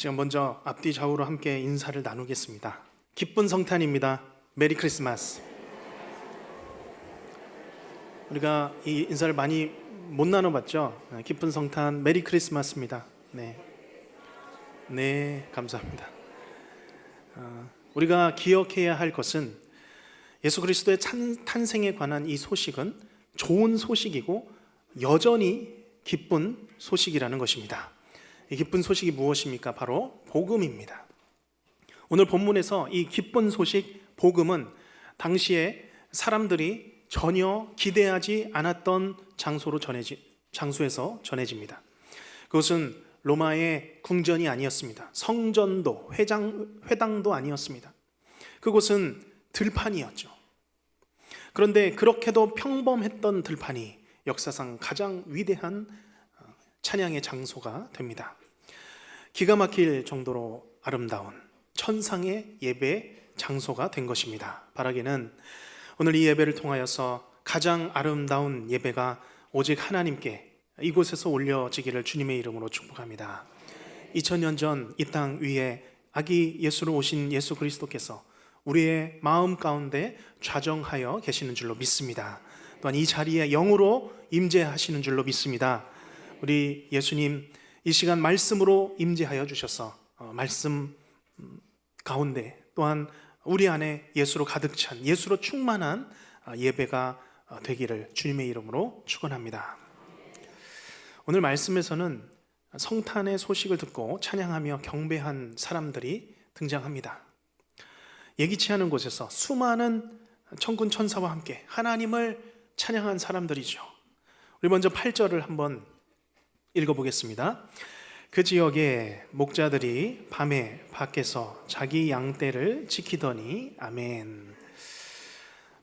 제가 먼저 앞뒤 좌우로 함께 인사를 나누겠습니다. 기쁜 성탄입니다. 메리 크리스마스. 우리가 이 인사를 많이 못 나눠봤죠? 기쁜 성탄 메리 크리스마스입니다. 네, 감사합니다. 우리가 기억해야 할 것은 예수 그리스도의 탄생에 관한 이 소식은 좋은 소식이고 여전히 기쁜 소식이라는 것입니다. 이 기쁜 소식이 무엇입니까? 바로 복음입니다. 오늘 본문에서 이 기쁜 소식 복음은 당시에 사람들이 전혀 기대하지 않았던 장소에서 전해집니다. 그것은 로마의 궁전이 아니었습니다. 성전도 회당도 아니었습니다. 그곳은 들판이었죠. 그런데 그렇게도 평범했던 들판이 역사상 가장 위대한 찬양의 장소가 됩니다. 기가 막힐 정도로 아름다운 천상의 예배 장소가 된 것입니다. 바라기는 오늘 이 예배를 통하여서 가장 아름다운 예배가 오직 하나님께 이곳에서 올려지기를 주님의 이름으로 축복합니다. 2000년 전 이 땅 위에 아기 예수로 오신 예수 그리스도께서 우리의 마음 가운데 좌정하여 계시는 줄로 믿습니다. 또한 이 자리에 영으로 임재하시는 줄로 믿습니다. 우리 예수님 이 시간 말씀으로 임재하여 주셔서 말씀 가운데 또한 우리 안에 예수로 가득 찬 예수로 충만한 예배가 되기를 주님의 이름으로 축원합니다. 오늘 말씀에서는 성탄의 소식을 듣고 찬양하며 경배한 사람들이 등장합니다. 예기치 않은 곳에서 수많은 천군 천사와 함께 하나님을 찬양한 사람들이죠. 우리 먼저 8절을 한번 읽어보겠습니다. 그 지역에 목자들이 밤에 밖에서 자기 양떼를 지키더니 아멘.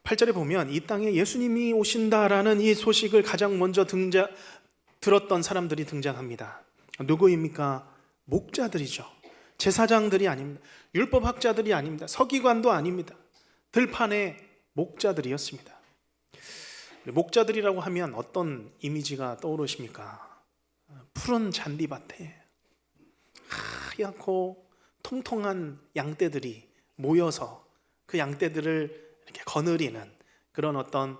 8절에 보면 이 땅에 예수님이 오신다라는 이 소식을 가장 먼저 들었던 사람들이 등장합니다. 누구입니까? 목자들이죠. 제사장들이 아닙니다. 율법학자들이 아닙니다. 서기관도 아닙니다. 들판의 목자들이었습니다. 목자들이라고 하면 어떤 이미지가 떠오르십니까? 푸른 잔디밭에 하얗고 통통한 양떼들이 모여서 그 양떼들을 이렇게 거느리는 그런 어떤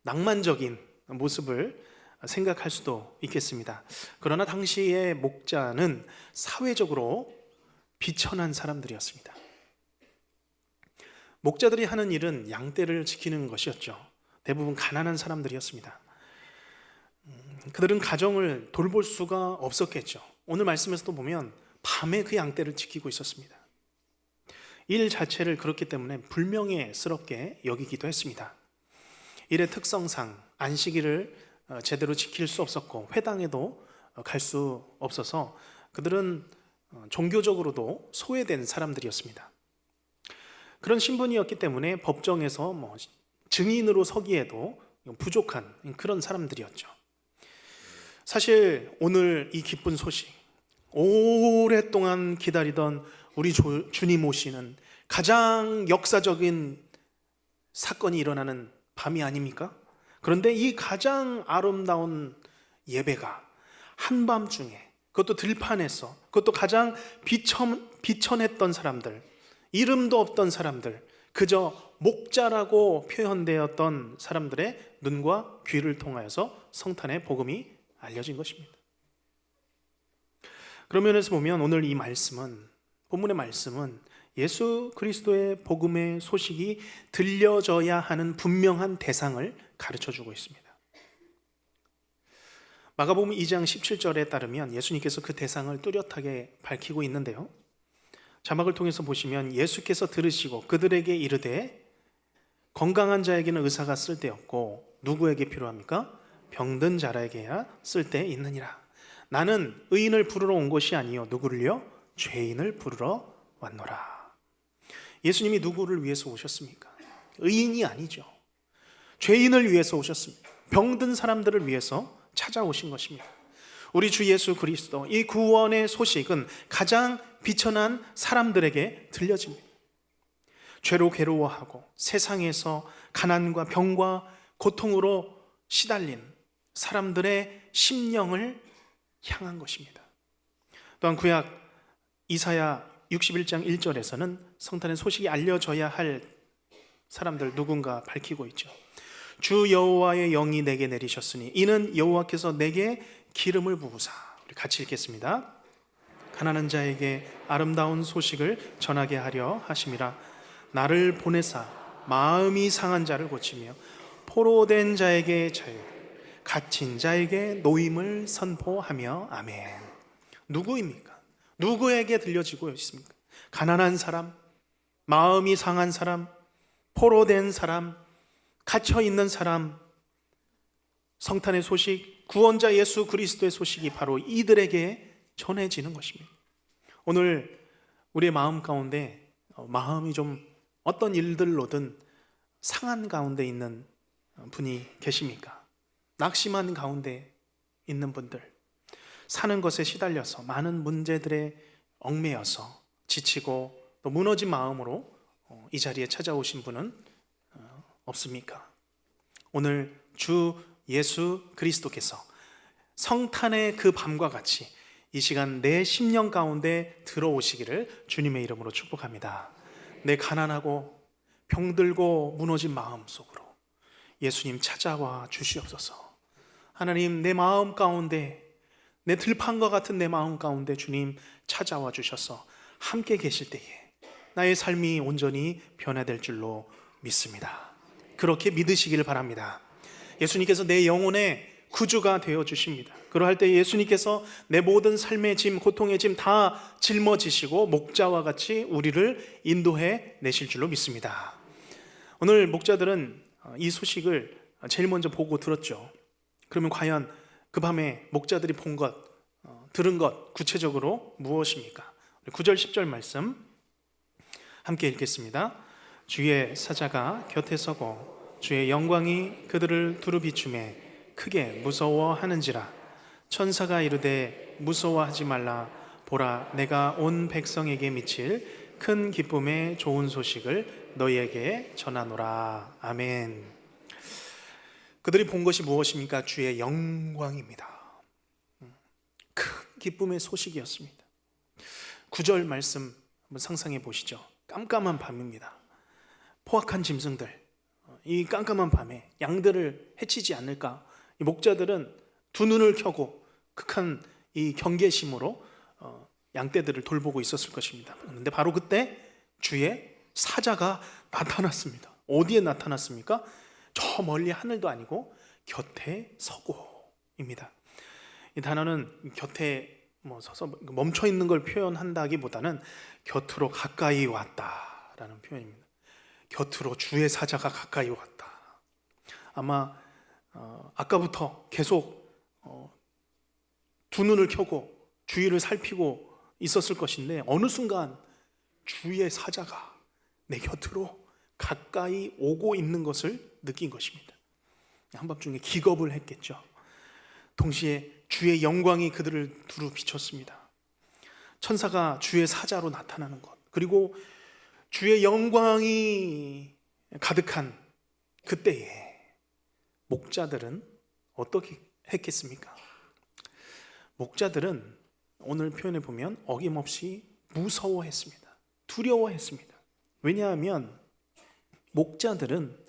낭만적인 모습을 생각할 수도 있겠습니다. 그러나 당시의 목자는 사회적으로 비천한 사람들이었습니다. 목자들이 하는 일은 양떼를 지키는 것이었죠. 대부분 가난한 사람들이었습니다. 그들은 가정을 돌볼 수가 없었겠죠. 오늘 말씀에서도 보면 밤에 그 양떼를 지키고 있었습니다. 일 자체를 그렇기 때문에 불명예스럽게 여기기도 했습니다. 일의 특성상 안식일을 제대로 지킬 수 없었고 회당에도 갈 수 없어서 그들은 종교적으로도 소외된 사람들이었습니다. 그런 신분이었기 때문에 법정에서 증인으로 서기에도 부족한 그런 사람들이었죠. 사실 오늘 이 기쁜 소식, 오랫동안 기다리던 우리 주님 오시는 가장 역사적인 사건이 일어나는 밤이 아닙니까? 그런데 이 가장 아름다운 예배가 한밤중에, 그것도 들판에서, 그것도 가장 비천했던 사람들, 이름도 없던 사람들, 그저 목자라고 표현되었던 사람들의 눈과 귀를 통하여서 성탄의 복음이 알려진 것입니다. 그런 면에서 보면 오늘 이 말씀은, 본문의 말씀은 예수 그리스도의 복음의 소식이 들려져야 하는 분명한 대상을 가르쳐주고 있습니다. 마가복음 2장 17절에 따르면 예수님께서 그 대상을 뚜렷하게 밝히고 있는데요, 자막을 통해서 보시면 예수께서 들으시고 그들에게 이르되 건강한 자에게는 의사가 쓸데없고 누구에게 필요합니까? 병든 자에게야 쓸데 있느니라. 나는 의인을 부르러 온 것이 아니요 누구를요? 죄인을 부르러 왔노라. 예수님이 누구를 위해서 오셨습니까? 의인이 아니죠. 죄인을 위해서 오셨습니다. 병든 사람들을 위해서 찾아오신 것입니다. 우리 주 예수 그리스도, 이 구원의 소식은 가장 비천한 사람들에게 들려집니다. 죄로 괴로워하고 세상에서 가난과 병과 고통으로 시달린 사람들의 심령을 향한 것입니다. 또한 구약 이사야 61장 1절에서는 성탄의 소식이 알려져야 할 사람들 누군가 밝히고 있죠. 주 여호와의 영이 내게 내리셨으니 이는 여호와께서 내게 기름을 부으사. 우리 같이 읽겠습니다. 가난한 자에게 아름다운 소식을 전하게 하려 하심이라. 나를 보내사 마음이 상한 자를 고치며 포로된 자에게 자유, 갇힌 자에게 노임을 선포하며. 아멘. 누구입니까? 누구에게 들려지고 있습니까? 가난한 사람, 마음이 상한 사람, 포로된 사람, 갇혀있는 사람. 성탄의 소식, 구원자 예수 그리스도의 소식이 바로 이들에게 전해지는 것입니다. 오늘 우리의 마음 가운데 마음이 좀 어떤 일들로든 상한 가운데 있는 분이 계십니까? 낙심한 가운데 있는 분들, 사는 것에 시달려서 많은 문제들에 얽매여서 지치고 또 무너진 마음으로 이 자리에 찾아오신 분은 없습니까? 오늘 주 예수 그리스도께서 성탄의 그 밤과 같이 이 시간 내 심령 가운데 들어오시기를 주님의 이름으로 축복합니다. 내 가난하고 병들고 무너진 마음 속으로 예수님 찾아와 주시옵소서. 하나님, 내 마음 가운데, 내 들판과 같은 내 마음 가운데 주님 찾아와 주셔서 함께 계실 때에 나의 삶이 온전히 변화될 줄로 믿습니다. 그렇게 믿으시기를 바랍니다. 예수님께서 내 영혼의 구주가 되어 주십니다. 그러할 때 예수님께서 내 모든 삶의 짐, 고통의 짐 다 짊어지시고 목자와 같이 우리를 인도해 내실 줄로 믿습니다. 오늘 목자들은 이 소식을 제일 먼저 보고 들었죠. 그러면 과연 그 밤에 목자들이 본 것, 들은 것 구체적으로 무엇입니까? 9절 10절 말씀 함께 읽겠습니다. 주의 사자가 곁에 서고 주의 영광이 그들을 두루 비추매 크게 무서워하는지라. 천사가 이르되 무서워하지 말라. 보라, 내가 온 백성에게 미칠 큰 기쁨의 좋은 소식을 너희에게 전하노라. 아멘. 그들이 본 것이 무엇입니까? 주의 영광입니다. 큰 기쁨의 소식이었습니다. 9절 말씀 한번 상상해 보시죠. 깜깜한 밤입니다. 포악한 짐승들, 이 깜깜한 밤에 양들을 해치지 않을까? 이 목자들은 두 눈을 켜고 극한 이 경계심으로 양떼들을 돌보고 있었을 것입니다. 그런데 바로 그때 주의 사자가 나타났습니다. 어디에 나타났습니까? 저 멀리 하늘도 아니고 곁에 서고입니다. 이 단어는 곁에 서서 멈춰 있는 걸 표현한다기보다는 곁으로 가까이 왔다라는 표현입니다. 곁으로 주의 사자가 가까이 왔다. 아마 아까부터 계속 두 눈을 켜고 주위를 살피고 있었을 것인데 어느 순간 주의 사자가 내 곁으로 가까이 오고 있는 것을 느낀 것입니다. 한밤중에 기겁을 했겠죠. 동시에 주의 영광이 그들을 두루 비췄습니다. 천사가 주의 사자로 나타나는 것, 그리고 주의 영광이 가득한 그때에 목자들은 어떻게 했겠습니까? 목자들은 오늘 표현해 보면 어김없이 무서워했습니다. 두려워했습니다. 왜냐하면 목자들은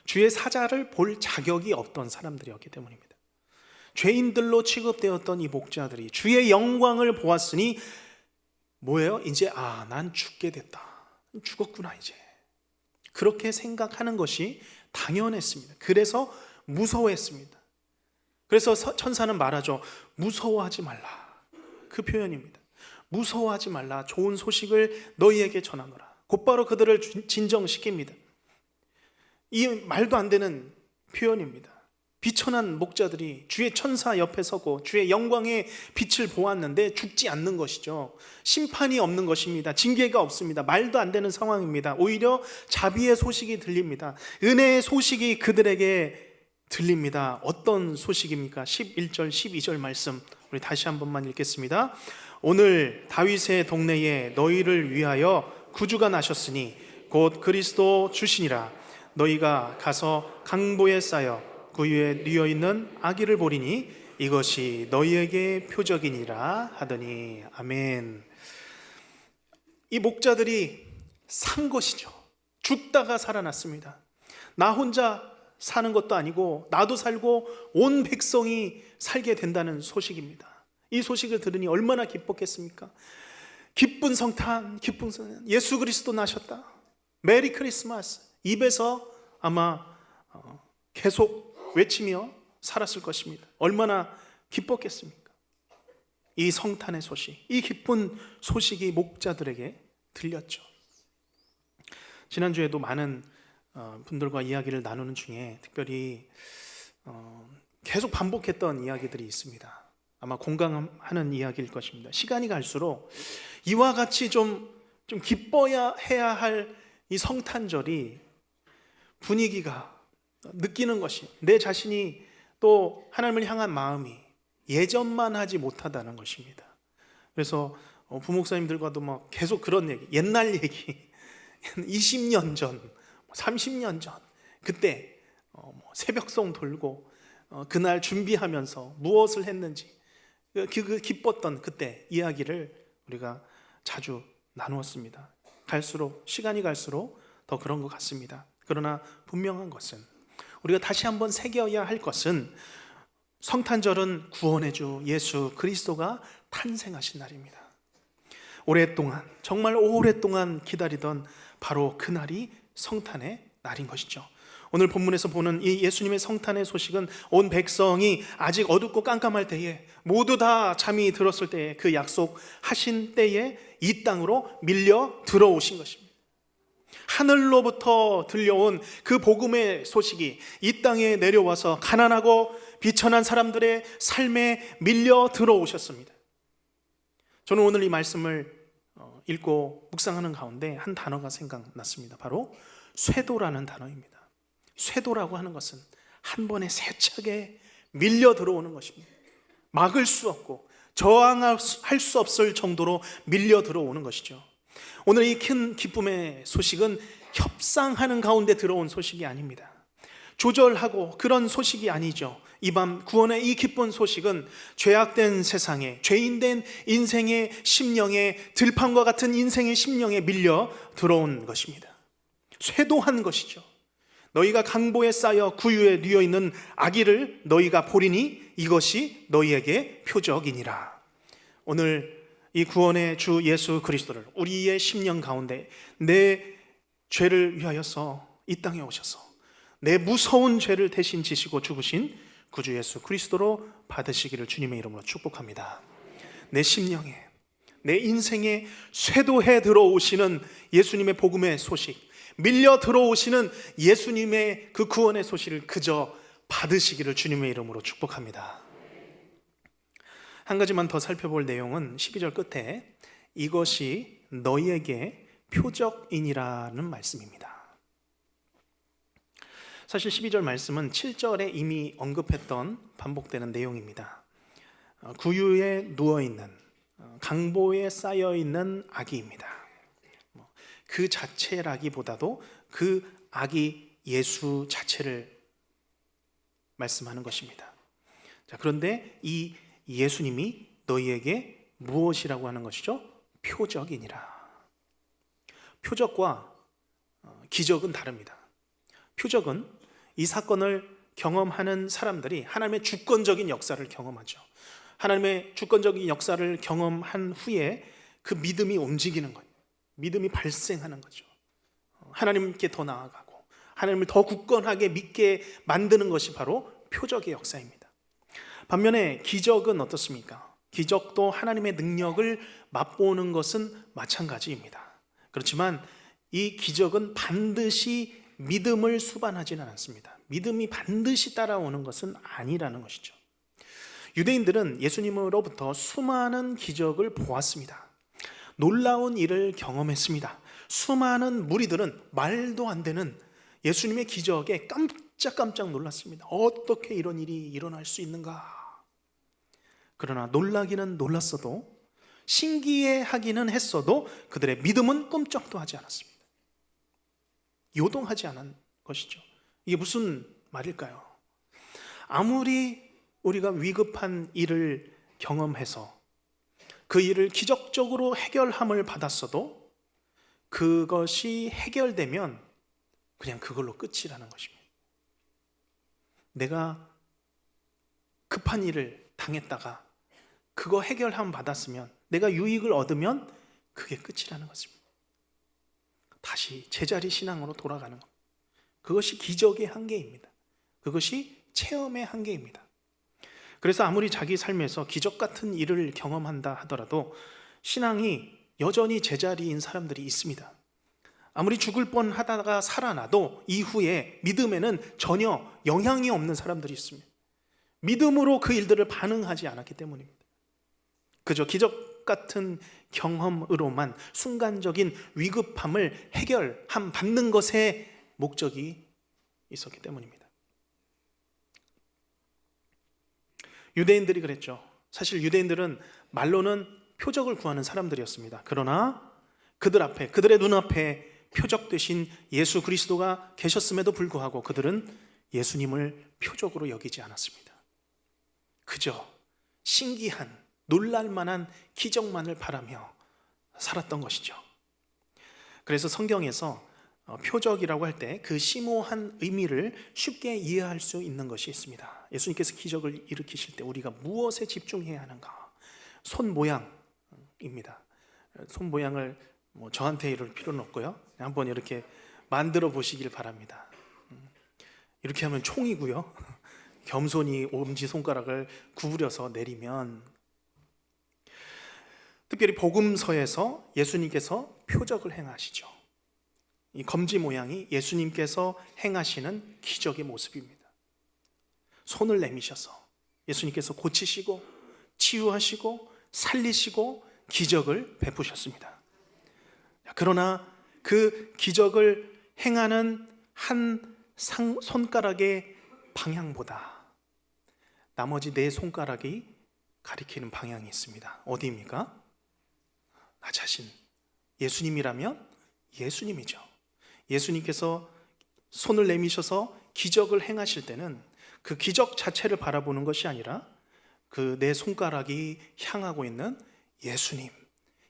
주의 사자를 볼 자격이 없던 사람들이었기 때문입니다. 죄인들로 취급되었던 이 목자들이 주의 영광을 보았으니 뭐예요? 이제 난 죽게 됐다. 죽었구나 이제. 그렇게 생각하는 것이 당연했습니다. 그래서 무서워했습니다. 그래서 천사는 말하죠. 무서워하지 말라. 그 표현입니다. 무서워하지 말라. 좋은 소식을 너희에게 전하노라. 곧바로 그들을 진정시킵니다. 이 말도 안 되는 표현입니다. 비천한 목자들이 주의 천사 옆에 서고 주의 영광의 빛을 보았는데 죽지 않는 것이죠. 심판이 없는 것입니다. 징계가 없습니다. 말도 안 되는 상황입니다. 오히려 자비의 소식이 들립니다. 은혜의 소식이 그들에게 들립니다. 어떤 소식입니까? 11절 12절 말씀 우리 다시 한 번만 읽겠습니다. 오늘 다윗의 동네에 너희를 위하여 구주가 나셨으니 곧 그리스도 주시니라. 너희가 가서 강보에 쌓여 그 위에 뉘어있는 아기를 보리니 이것이 너희에게 표적이니라 하더니. 아멘. 이 목자들이 산 것이죠. 죽다가 살아났습니다. 나 혼자 사는 것도 아니고 나도 살고 온 백성이 살게 된다는 소식입니다. 이 소식을 들으니 얼마나 기뻤겠습니까? 기쁜 성탄, 기쁜 성탄, 예수 그리스도 나셨다, 메리 크리스마스, 입에서 아마 계속 외치며 살았을 것입니다. 얼마나 기뻤겠습니까? 이 성탄의 소식, 이 기쁜 소식이 목자들에게 들렸죠. 지난주에도 많은 분들과 이야기를 나누는 중에 특별히 계속 반복했던 이야기들이 있습니다. 아마 공감하는 이야기일 것입니다. 시간이 갈수록 이와 같이 좀 기뻐야 해야 할 이 성탄절이 분위기가, 느끼는 것이, 내 자신이 또 하나님을 향한 마음이 예전만 하지 못하다는 것입니다. 그래서 부목사님들과도 막 계속 그런 얘기, 옛날 얘기, 20년 전, 30년 전, 그때 새벽송 돌고 그날 준비하면서 무엇을 했는지 그 기뻤던 그때 이야기를 우리가 자주 나누었습니다. 시간이 갈수록 더 그런 것 같습니다. 그러나 분명한 것은, 우리가 다시 한번 새겨야 할 것은, 성탄절은 구원의 주 예수 그리스도가 탄생하신 날입니다. 오랫동안, 정말 오랫동안 기다리던 바로 그날이 성탄의 날인 것이죠. 오늘 본문에서 보는 이 예수님의 성탄의 소식은 온 백성이 아직 어둡고 깜깜할 때에, 모두 다 잠이 들었을 때에, 그 약속하신 때에 이 땅으로 밀려 들어오신 것입니다. 하늘로부터 들려온 그 복음의 소식이 이 땅에 내려와서 가난하고 비천한 사람들의 삶에 밀려 들어오셨습니다. 저는 오늘 이 말씀을 읽고 묵상하는 가운데 한 단어가 생각났습니다. 바로 쇄도라는 단어입니다. 쇄도라고 하는 것은 한 번에 세차게 밀려 들어오는 것입니다. 막을 수 없고 저항할 수 없을 정도로 밀려 들어오는 것이죠. 오늘 이 큰 기쁨의 소식은 협상하는 가운데 들어온 소식이 아닙니다. 조절하고 그런 소식이 아니죠. 이 밤 구원의 이 기쁜 소식은 죄악된 세상에, 죄인된 인생의 심령에, 들판과 같은 인생의 심령에 밀려 들어온 것입니다. 쇄도한 것이죠. 너희가 강보에 쌓여 구유에 뉘어 있는 아기를 너희가 보리니 이것이 너희에게 표적이니라. 오늘 이 구원의 주 예수 그리스도를 우리의 심령 가운데, 내 죄를 위하여서 이 땅에 오셔서 내 무서운 죄를 대신 지시고 죽으신 구주 예수 그리스도로 받으시기를 주님의 이름으로 축복합니다. 내 심령에, 내 인생에 쇄도해 들어오시는 예수님의 복음의 소식, 밀려 들어오시는 예수님의 그 구원의 소식을 그저 받으시기를 주님의 이름으로 축복합니다. 한 가지만 더 살펴볼 내용은 12절 끝에 이것이 너희에게 표적이니라는 말씀입니다. 사실 12절 말씀은 7절에 이미 언급했던 반복되는 내용입니다. 구유에 누워있는, 강보에 쌓여있는 아기입니다. 그 자체라기보다도 그 아기 예수 자체를 말씀하는 것입니다. 자, 그런데 이 예수님이 너희에게 무엇이라고 하는 것이죠? 표적이니라. 표적과 기적은 다릅니다. 표적은 이 사건을 경험하는 사람들이 하나님의 주권적인 역사를 경험하죠. 하나님의 주권적인 역사를 경험한 후에 그 믿음이 움직이는 거예요. 믿음이 발생하는 거죠. 하나님께 더 나아가고 하나님을 더 굳건하게 믿게 만드는 것이 바로 표적의 역사입니다. 반면에 기적은 어떻습니까? 기적도 하나님의 능력을 맛보는 것은 마찬가지입니다. 그렇지만 이 기적은 반드시 믿음을 수반하지는 않습니다. 믿음이 반드시 따라오는 것은 아니라는 것이죠. 유대인들은 예수님으로부터 수많은 기적을 보았습니다. 놀라운 일을 경험했습니다. 수많은 무리들은 말도 안 되는 예수님의 기적에 깜짝깜짝 놀랐습니다. 어떻게 이런 일이 일어날 수 있는가? 그러나 놀라기는 놀랐어도, 신기해하기는 했어도 그들의 믿음은 꿈쩍도 하지 않았습니다. 요동하지 않은 것이죠. 이게 무슨 말일까요? 아무리 우리가 위급한 일을 경험해서 그 일을 기적적으로 해결함을 받았어도 그것이 해결되면 그냥 그걸로 끝이라는 것입니다. 내가 급한 일을 당했다가 그거 해결함 받았으면, 내가 유익을 얻으면 그게 끝이라는 것입니다. 다시 제자리 신앙으로 돌아가는 것, 그것이 기적의 한계입니다. 그것이 체험의 한계입니다. 그래서 아무리 자기 삶에서 기적 같은 일을 경험한다 하더라도 신앙이 여전히 제자리인 사람들이 있습니다. 아무리 죽을 뻔하다가 살아나도 이후에 믿음에는 전혀 영향이 없는 사람들이 있습니다. 믿음으로 그 일들을 반응하지 않았기 때문입니다. 그저 기적 같은 경험으로만 순간적인 위급함을 해결함 받는 것에 목적이 있었기 때문입니다. 유대인들이 그랬죠. 사실 유대인들은 말로는 표적을 구하는 사람들이었습니다. 그러나 그들 앞에, 그들의 눈앞에 표적 되신 예수 그리스도가 계셨음에도 불구하고 그들은 예수님을 표적으로 여기지 않았습니다. 그저 신기한, 놀랄만한 기적만을 바라며 살았던 것이죠. 그래서 성경에서 표적이라고 할 때 그 심오한 의미를 쉽게 이해할 수 있는 것이 있습니다. 예수님께서 기적을 일으키실 때 우리가 무엇에 집중해야 하는가? 손 모양입니다. 손 모양을 저한테 이럴 필요는 없고요. 한번 이렇게 만들어 보시길 바랍니다. 이렇게 하면 총이고요. 겸손히 엄지손가락을 구부려서 내리면, 특별히 복음서에서 예수님께서 표적을 행하시죠. 이 검지 모양이 예수님께서 행하시는 기적의 모습입니다. 손을 내미셔서 예수님께서 고치시고 치유하시고 살리시고 기적을 베푸셨습니다. 그러나 그 기적을 행하는 한 손가락의 방향보다 나머지 네 손가락이 가리키는 방향이 있습니다. 어디입니까? 나 자신. 예수님이라면 예수님이죠. 예수님께서 손을 내미셔서 기적을 행하실 때는 그 기적 자체를 바라보는 것이 아니라 그 네 손가락이 향하고 있는 예수님,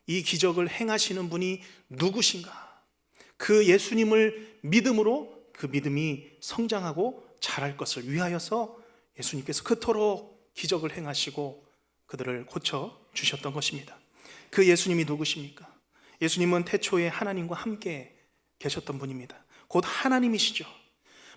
이 기적을 행하시는 분이 누구신가? 그 예수님을 믿음으로 그 믿음이 성장하고 자랄 것을 위하여서 예수님께서 그토록 기적을 행하시고 그들을 고쳐 주셨던 것입니다. 그 예수님이 누구십니까? 예수님은 태초에 하나님과 함께 계셨던 분입니다. 곧 하나님이시죠.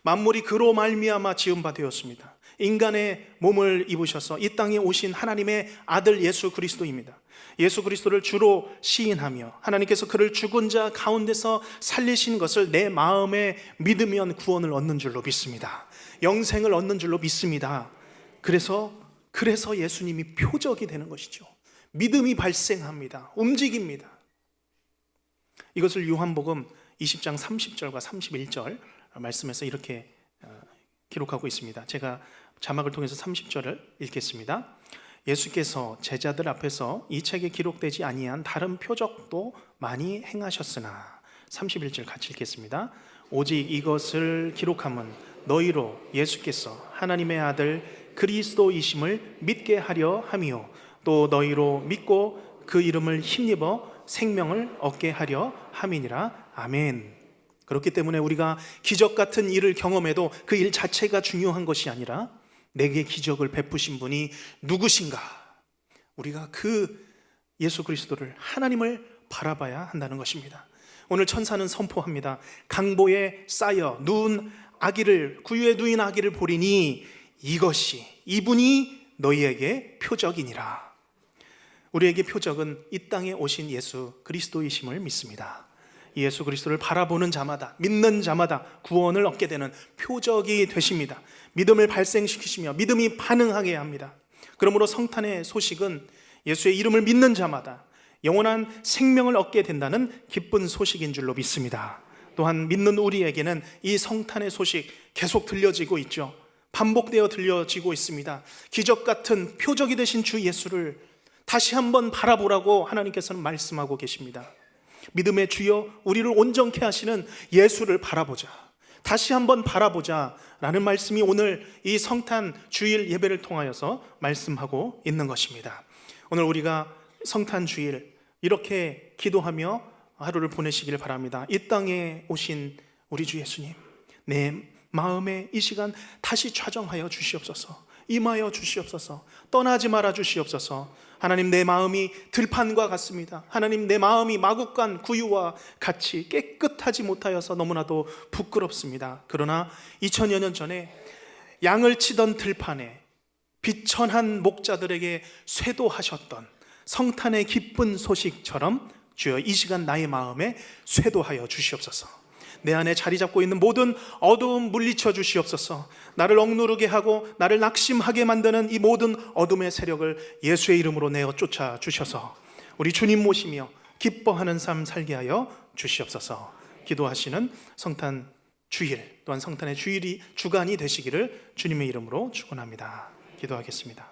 만물이 그로 말미암아 지은 바 되었습니다. 인간의 몸을 입으셔서 이 땅에 오신 하나님의 아들 예수 그리스도입니다. 예수 그리스도를 주로 시인하며 하나님께서 그를 죽은 자 가운데서 살리신 것을 내 마음에 믿으면 구원을 얻는 줄로 믿습니다. 영생을 얻는 줄로 믿습니다. 그래서 예수님이 표적이 되는 것이죠. 믿음이 발생합니다. 움직입니다. 이것을 요한복음 20장 30절과 31절 말씀에서 이렇게 기록하고 있습니다. 제가 자막을 통해서 30절을 읽겠습니다. 예수께서 제자들 앞에서 이 책에 기록되지 아니한 다른 표적도 많이 행하셨으나, 31절 같이 읽겠습니다. 오직 이것을 기록함은 너희로 예수께서 하나님의 아들 그리스도이심을 믿게 하려 함이요 또 너희로 믿고 그 이름을 힘입어 생명을 얻게 하려 함이니라. 아멘. 그렇기 때문에 우리가 기적 같은 일을 경험해도 그 일 자체가 중요한 것이 아니라 내게 기적을 베푸신 분이 누구신가? 우리가 그 예수 그리스도를, 하나님을 바라봐야 한다는 것입니다. 오늘 천사는 선포합니다. 강보에 쌓여 누운 아기를, 구유에 누인 아기를 보리니 이분이 너희에게 표적이니라. 우리에게 표적은 이 땅에 오신 예수 그리스도이심을 믿습니다. 예수 그리스도를 바라보는 자마다, 믿는 자마다 구원을 얻게 되는 표적이 되십니다. 믿음을 발생시키시며 믿음이 반응하게 합니다. 그러므로 성탄의 소식은 예수의 이름을 믿는 자마다 영원한 생명을 얻게 된다는 기쁜 소식인 줄로 믿습니다. 또한 믿는 우리에게는 이 성탄의 소식 계속 들려지고 있죠. 반복되어 들려지고 있습니다. 기적 같은 표적이 되신 주 예수를 다시 한번 바라보라고 하나님께서는 말씀하고 계십니다. 믿음의 주여 우리를 온전케 하시는 예수를 바라보자, 다시 한번 바라보자 라는 말씀이 오늘 이 성탄 주일 예배를 통하여서 말씀하고 있는 것입니다. 오늘 우리가 성탄 주일 이렇게 기도하며 하루를 보내시길 바랍니다. 이 땅에 오신 우리 주 예수님, 내 마음에 이 시간 다시 좌정하여 주시옵소서. 임하여 주시옵소서. 떠나지 말아 주시옵소서. 하나님, 내 마음이 들판과 같습니다. 하나님, 내 마음이 마국간 구유와 같이 깨끗하지 못하여서 너무나도 부끄럽습니다. 그러나 2000여 년 전에 양을 치던 들판에 비천한 목자들에게 쇄도하셨던 성탄의 기쁜 소식처럼 주여 이 시간 나의 마음에 쇄도하여 주시옵소서. 내 안에 자리 잡고 있는 모든 어두움 물리쳐 주시옵소서. 나를 억누르게 하고 나를 낙심하게 만드는 이 모든 어둠의 세력을 예수의 이름으로 내어 쫓아 주셔서 우리 주님 모시며 기뻐하는 삶 살게 하여 주시옵소서. 기도하시는 성탄 주일 또한 성탄의 주일이 주간이 되시기를 주님의 이름으로 축원합니다. 기도하겠습니다.